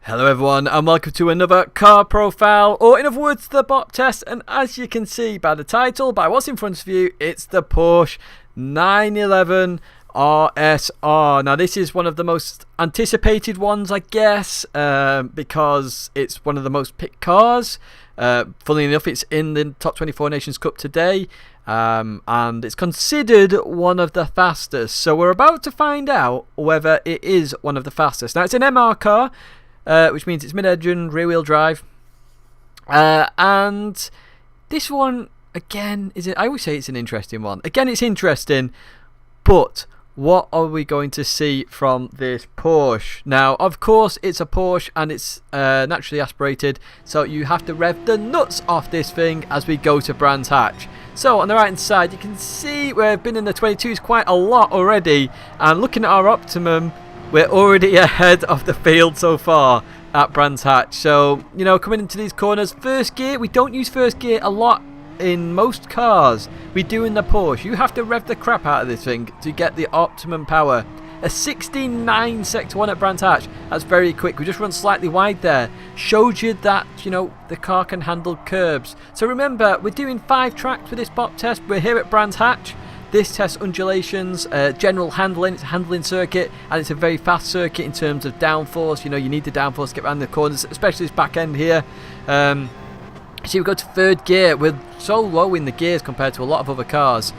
Hello everyone and welcome to another car profile, or in other words the BoP test. And as you can see by the title, by what's in front of you, it's the Porsche 911 RSR. Now this is one of the most anticipated ones, I guess, because it's one of the most picked cars. Funnily enough, it's in the top 24 Nations Cup today, and it's considered one of the fastest. So we're about to find out whether it is one of the fastest. Now it's an MR car, which means it's mid-engine, rear-wheel drive. And this one, again, I always say it's an interesting one. Again, it's interesting, but what are we going to see from this Porsche? Now, of course, it's a Porsche and it's naturally aspirated, so you have to rev the nuts off this thing as we go to Brands Hatch. So on the right hand side, you can see we've been in the 22s quite a lot already, and looking at our optimum, we're already ahead of the field so far at Brands Hatch. So, you know, coming into these corners, first gear, we don't use first gear a lot in most cars. We do in the Porsche. You have to rev the crap out of this thing to get the optimum power. A 16.9 sector 1 at Brands Hatch. That's very quick. We just run slightly wide there. Showed you that, you know, the car can handle curbs. So remember, we're doing 5 tracks for this BoP test. We're here at Brands Hatch. This tests undulations, general handling. It's a handling circuit, and it's a very fast circuit in terms of downforce. You know, you need the downforce to get around the corners, especially this back end here. So we go to third gear. We're so low in the gears compared to a lot of other cars.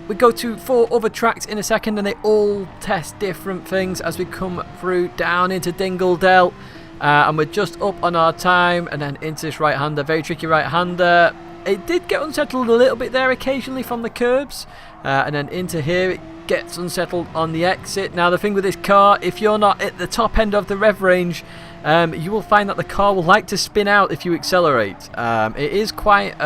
We go to 4 other tracks in a second, and they all test different things as we come through down into Dingledale. And we're just up on our time, and then into this right-hander, very tricky right-hander. It did get unsettled a little bit there occasionally from the curbs, and then into here it gets unsettled on the exit. Now the thing with this car, if you're not at the top end of the rev range, you will find that the car will like to spin out if you accelerate. It is quite,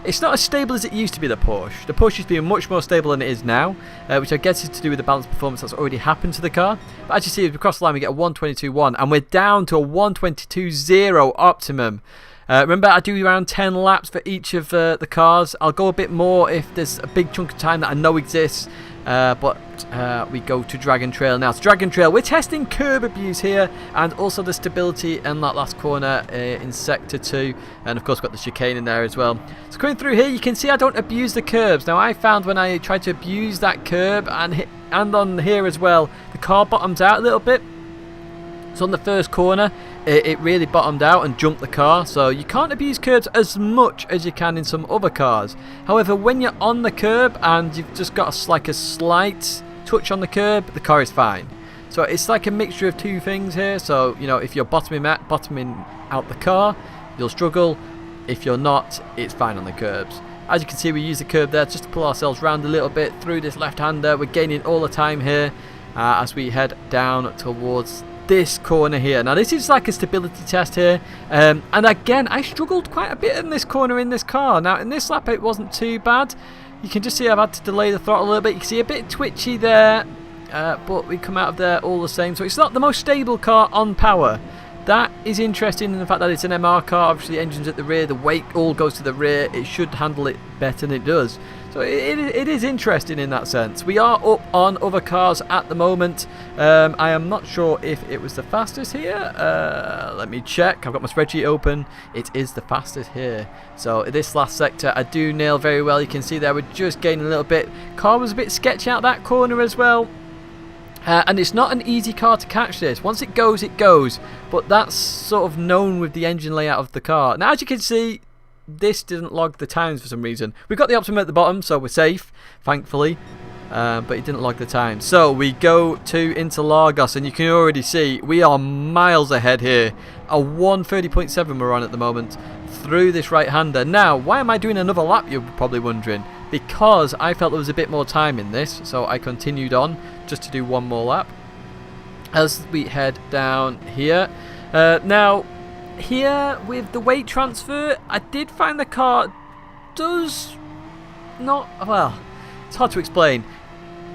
it's not as stable as it used to be, the Porsche. The Porsche used to be much more stable than it is now, which I guess is to do with the balanced performance that's already happened to the car. But as you see, as we cross the line, we get a 122.1, and we're down to a 122.0 optimum. Remember, I do around 10 laps for each of the cars. I'll go a bit more if there's a big chunk of time that I know exists. But we go to Dragon Trail now. So Dragon Trail, we're testing curb abuse here, and also the stability in that last corner in Sector 2. And of course, got the chicane in there as well. So coming through here, you can see I don't abuse the curbs. Now I found when I tried to abuse that curb and on here as well, the car bottoms out a little bit. So on the first corner, it really bottomed out and jumped the car. So you can't abuse curbs as much as you can in some other cars. However, when you're on the curb and you've just got like a slight touch on the curb, the car is fine. So it's like a mixture of two things here. So, you know, if you're bottoming out the car, you'll struggle. If you're not, it's fine on the curbs. As you can see, we use the curb there just to pull ourselves round a little bit through this left-hander. We're gaining all the time here as we head down towards this corner here. Now this is like a stability test here, and again I struggled quite a bit in this corner in this car. Now in this lap it wasn't too bad. You can just see I've had to delay the throttle a little bit. You can see a bit twitchy there, but we come out of there all the same. So it's not the most stable car on power. That is interesting in the fact that it's an MR car. Obviously the engine's at the rear, the weight all goes to the rear. It should handle it better than it does. So it is interesting in that sense. We are up on other cars at the moment. I am not sure if it was the fastest here. Let me check. I've got my spreadsheet open. It is the fastest here. So this last sector I do nail very well. You can see there we're just gaining a little bit. Car was a bit sketchy out that corner as well. And it's not an easy car to catch this. Once it goes, it goes. But that's sort of known with the engine layout of the car. Now as you can see, this didn't log the times for some reason. We've got the optimum at the bottom, so we're safe, thankfully. But it didn't log the time. So we go to Interlagos, and you can already see we are miles ahead here. A 1:30.7 we're on at the moment through this right-hander. Now, why am I doing another lap, you're probably wondering? Because I felt there was a bit more time in this, so I continued on just to do one more lap as we head down here. Now, here with the weight transfer, I did find the car does not, well, it's hard to explain.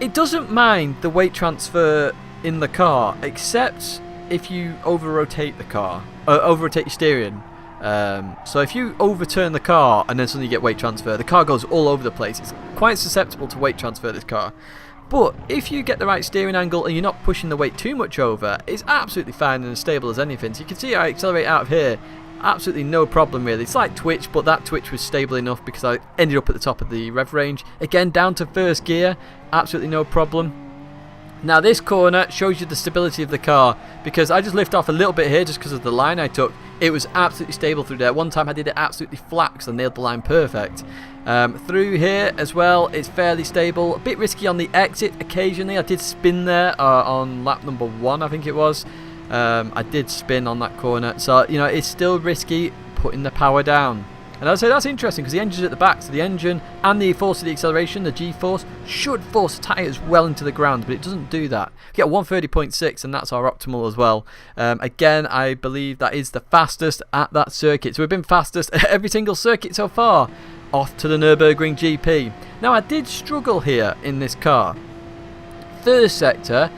It doesn't mind the weight transfer in the car, except if you over-rotate the car, over-rotate your steering. So if you overturn the car and then suddenly you get weight transfer, the car goes all over the place. It's quite susceptible to weight transfer, this car. But if you get the right steering angle and you're not pushing the weight too much over, it's absolutely fine and as stable as anything. So you can see I accelerate out of here, absolutely no problem really. Slight twitch, but that twitch was stable enough because I ended up at the top of the rev range. Again, down to first gear, absolutely no problem. Now this corner shows you the stability of the car, because I just lift off a little bit here just because of the line I took. It was absolutely stable through there. One time I did it absolutely flat because I nailed the line perfect. Through here as well, it's fairly stable. A bit risky on the exit occasionally. I did spin there on lap number 1, I think it was. I did spin on that corner. So, you know, it's still risky putting the power down. And I'd say that's interesting because the engine's at the back, so the engine and the force of the acceleration, the G-force, should force the tyres well into the ground, but it doesn't do that. We get 130.6 and that's our optimal as well. Again, I believe that is the fastest at that circuit. So we've been fastest at every single circuit so far. Off to the Nürburgring GP. Now I did struggle here in this car. First sector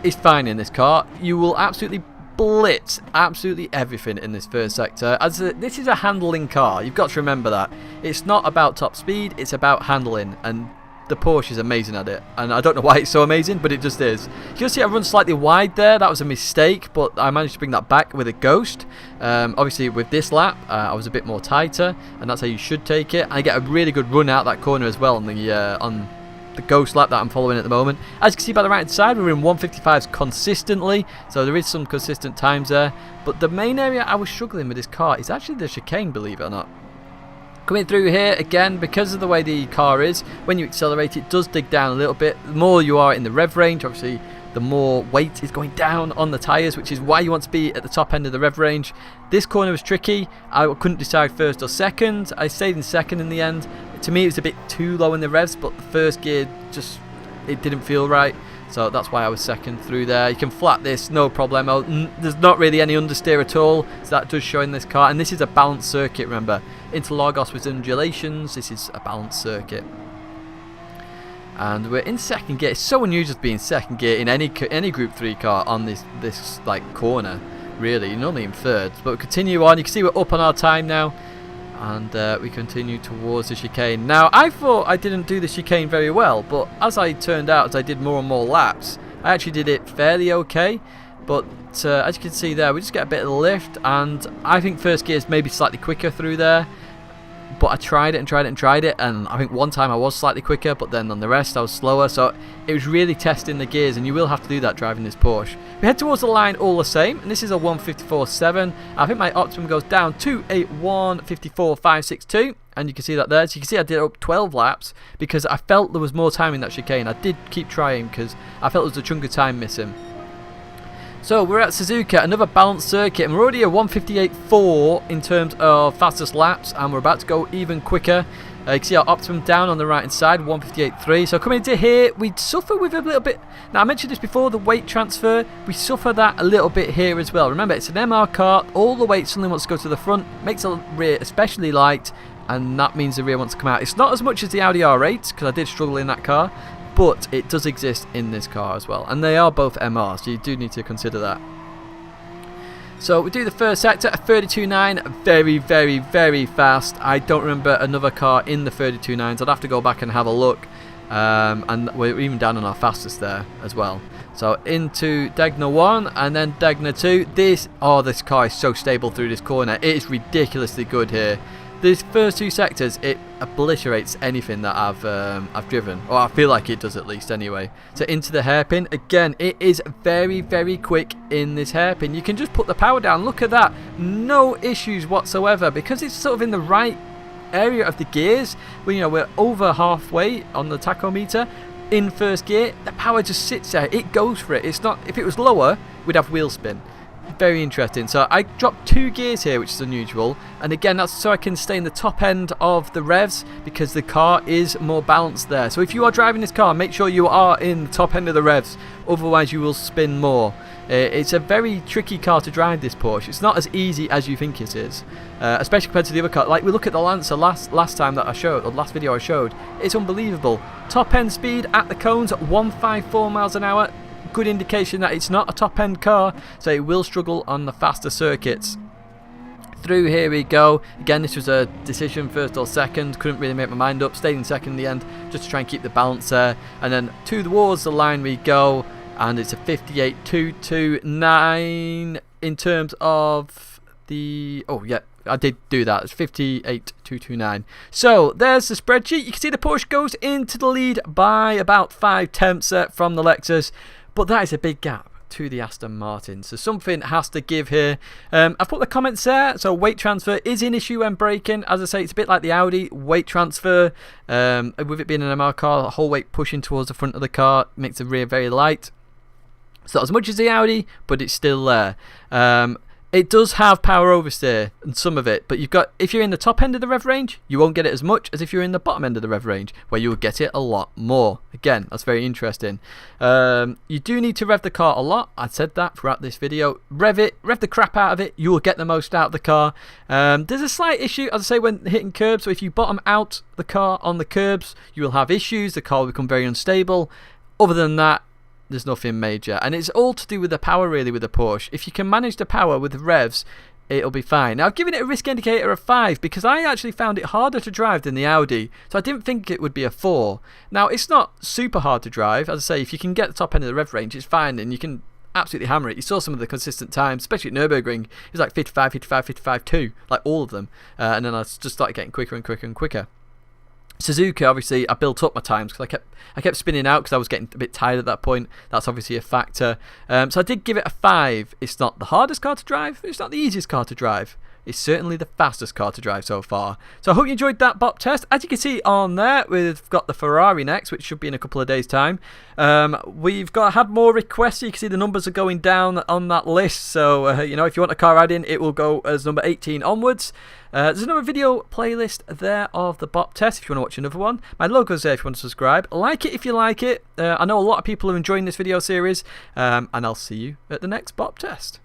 is fine in this car. You will absolutely blitz absolutely everything in this first sector. This is a handling car, you've got to remember that. It's not about top speed, it's about handling, and the Porsche is amazing at it. And I don't know why it's so amazing, but it just is. You can see I run slightly wide there, that was a mistake, but I managed to bring that back with a ghost. Obviously with this lap, I was a bit more tighter, and that's how you should take it. I get a really good run out that corner as well on the ghost lap that I'm following at the moment. As you can see by the right hand side, we're in 155s consistently, so there is some consistent times there. But the main area I was struggling with this car is actually the chicane, believe it or not. Coming through here, again, because of the way the car is, when you accelerate it does dig down a little bit. The more you are in the rev range, obviously the more weight is going down on the tyres, which is why you want to be at the top end of the rev range. This corner was tricky. I couldn't decide first or second. I stayed in second in the end. To me it was a bit too low in the revs, but the first gear just, it didn't feel right. So that's why I was second through there. You can flat this, no problem. There's not really any understeer at all, so that does show in this car. And this is a balanced circuit, remember. Interlagos with undulations, this is a balanced circuit. And we're in second gear. It's so unusual to be in second gear in any Group 3 car on this like corner, really. You're normally in third. But we continue on. You can see we're up on our time now. And we continue towards the chicane. Now, I thought I didn't do the chicane very well, but as I turned out, as I did more and more laps, I actually did it fairly okay. But as you can see there, we just get a bit of lift, and I think first gear is maybe slightly quicker through there. But I tried it and tried it and tried it, and I think one time I was slightly quicker, but then on the rest I was slower. So it was really testing the gears, and you will have to do that driving this Porsche. We head towards the line all the same, and this is a 154.7. I think my optimum goes down to a 154.562, and you can see that there. So you can see I did up 12 laps because I felt there was more time in that chicane. I did keep trying because I felt there was a chunk of time missing. So we're at Suzuka, another balanced circuit, and we're already at 158.4 in terms of fastest laps, and we're about to go even quicker. You can see our optimum down on the right hand side, 158.3. So coming into here, we suffer with a little bit. Now I mentioned this before, the weight transfer, we suffer that a little bit here as well. Remember, it's an MR car, all the weight suddenly wants to go to the front, makes the rear especially light, and that means the rear wants to come out. It's not as much as the Audi R8, because I did struggle in that car, but it does exist in this car as well, and they are both MR, so you do need to consider that. So we do the first sector at 32.9, very, very, very fast. I don't remember another car in the 32.9s. I'd have to go back and have a look, and we're even down on our fastest there as well. So into Tidgney 1 and then Tidgney 2. This car is so stable through this corner. It is ridiculously good here. These first two sectors, it obliterates anything that I've driven, or I feel like it does at least anyway. So into the hairpin, again, it is very, very quick in this hairpin. You can just put the power down, look at that, no issues whatsoever, because it's sort of in the right area of the gears. We're over halfway on the tachometer. In first gear, the power just sits there, it goes for it. It's not, if it was lower, we'd have wheel spin. Very interesting. So I dropped 2 gears here, which is unusual, and again that's so I can stay in the top end of the revs because the car is more balanced there. So if you are driving this car, make sure you are in the top end of the revs, otherwise you will spin more. It's a very tricky car to drive, this Porsche. It's not as easy as you think it is, especially compared to the other car. Like we look at the Lancer last time that I showed, or last video I showed, it's unbelievable. Top end speed at the cones at 154 miles an hour. Good indication that it's not a top end car, so it will struggle on the faster circuits. through. Here we go. Again, this was a decision, first or second. Couldn't really make my mind up. Stayed in second in the end, just to try and keep the balance there. And then towards the line we go, and it's a 58.229 in terms of the... Oh, yeah, I did do that. It's 58.229. So there's the spreadsheet. You can see the Porsche goes into the lead by about 5 tenths from the Lexus, but that is a big gap to the Aston Martin, so something has to give here. I've put the comments there. So weight transfer is an issue when braking. As I say, it's a bit like the Audi weight transfer. With it being an MR car, the whole weight pushing towards the front of the car makes the rear very light. It's not as much as the Audi, but it's still there. It does have power oversteer and some of it, but you've got, if you're in the top end of the rev range, you won't get it as much as if you're in the bottom end of the rev range, where you will get it a lot more. Again, that's very interesting. You do need to rev the car a lot. I said that throughout this video. Rev the crap out of it. You will get the most out of the car. There's a slight issue, as I say, when hitting curbs. So if you bottom out the car on the curbs, you will have issues. The car will become very unstable. Other than that, there's nothing major, and it's all to do with the power really with the Porsche. If you can manage the power with the revs, it'll be fine. Now, I've given it a risk indicator of 5 because I actually found it harder to drive than the Audi, so I didn't think it would be a 4. Now, it's not super hard to drive. As I say, if you can get the top end of the rev range, it's fine, and you can absolutely hammer it. You saw some of the consistent times, especially at Nürburgring. It was like 55, 55, 55, 2, like all of them, and then I just started getting quicker and quicker and quicker. Suzuka, obviously, I built up my times because I kept spinning out because I was getting a bit tired at that point. That's obviously a factor. So I did give it a 5. It's not the hardest car to drive. It's not the easiest car to drive. It's certainly the fastest car to drive so far. So I hope you enjoyed that BoP test. As you can see on there, we've got the Ferrari next, which should be in a couple of days' time. We've had more requests. You can see the numbers are going down on that list. So, you know, if you want a car add-in, it will go as number 18 onwards. There's another video playlist there of the BoP test if you want to watch another one. My logo's there if you want to subscribe. Like it if you like it. I know a lot of people are enjoying this video series. And I'll see you at the next BoP test.